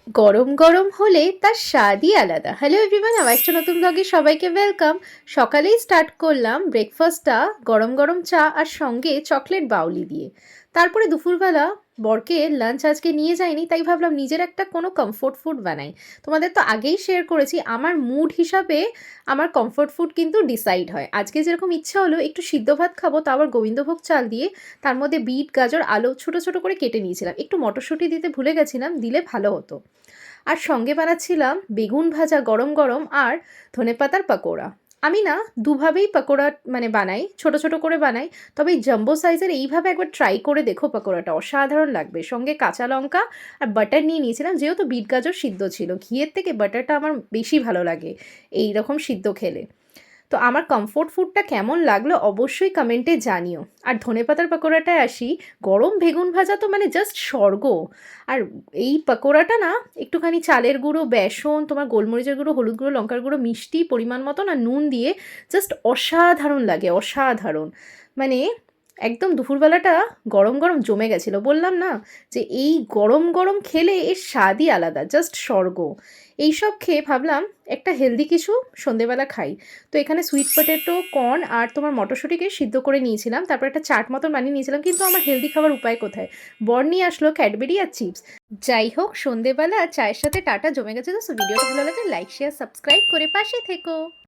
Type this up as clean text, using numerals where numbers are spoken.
গরম গরম হলে তার স্বাদই আলাদা। হ্যালো এভরিওয়ান, আমার একটা নতুন ব্লগে সবাইকে ওয়েলকাম। সকালেই স্টার্ট করলাম ব্রেকফাস্টটা গরম গরম চা আর সঙ্গে চকলেট বাউলি দিয়ে। তারপরে দুপুরবেলা বরকে লাঞ্চ আজকে নিয়ে যাইনি, তাই ভাবলাম নিজের একটা কোনো কমফোর্ট ফুড বানাই। তোমাদের তো আগেই শেয়ার করেছি আমার মুড হিসাবে আমার কমফোর্ট ফুড কিন্তু ডিসাইড হয়। আজকে যেরকম ইচ্ছা হলো একটু সিদ্ধ ভাত খাবো, তা আবার গোবিন্দভোগ চাল দিয়ে। তার মধ্যে বিট গাজর আলু ছোট ছোট করে কেটে নিয়েছিলাম, একটু মটরশুঁটি দিতে ভুলে গেছিলাম, দিলে ভালো হতো। আর সঙ্গে বানাচ্ছিলাম বেগুন ভাজা গরম গরম আর ধনেপাতার পাকোড়া। আমি না দুভাবেই পাকোড়া মানে বানাই, ছোট ছোট করে বানাই। তবে এই জাম্বো সাইজের এইভাবে একবার ট্রাই করে দেখো, পাকোড়াটা অসাধারণ লাগবে। সঙ্গে কাঁচা লঙ্কা আর বাটার নিয়ে নিয়েছিলাম, যেহেতু বিট গাজর সিদ্ধ ছিল, ঘিয়ের থেকে বাটারটা আমার বেশি ভালো লাগে এই রকম সিদ্ধ খেলে। তো আমার কমফোর্ট ফুডটা কেমন লাগলো অবশ্যই কমেন্টে জানিও। আর ধনেপাতার পাকোড়াটায় আসি, গরম বেগুন ভাজা তো মানে জাস্ট স্বর্গ। আর এই পাকোড়াটা না একটুখানি চালের গুঁড়ো, বেসন, তোমার গোলমরিচের গুঁড়ো, হলুদ গুঁড়ো, লঙ্কার গুঁড়ো, মিষ্টি পরিমাণ মতো না নুন দিয়ে জাস্ট অসাধারণ লাগে, অসাধারণ। মানে একদম দুপুরবেলাটা গরম গরম জমে গেছিলো, বললাম না যে এই গরম গরম খেলে এর স্বাদই আলাদা, জাস্ট স্বর্গ। এইসব খেয়ে ভাবলাম একটা হেলদি কিছু সন্ধেবেলা খাই। তো এখানে সুইট পটেটো, কর্ন আর তোমার মটরশুঁটিকে সিদ্ধ করে নিয়েছিলাম, তারপর একটা চাট মতন বানিয়ে নিয়েছিলাম। কিন্তু আমার হেলদি খাবার উপায় কোথায়, বর নিয়ে আসলো ক্যাডবেরি আর চিপস। যাই হোক, সন্ধেবেলা চায়ের সাথে টাটা জমে গেছে। তো ভিডিওটা ভালো লাগে লাইক শেয়ার সাবস্ক্রাইব করে পাশে থেকো।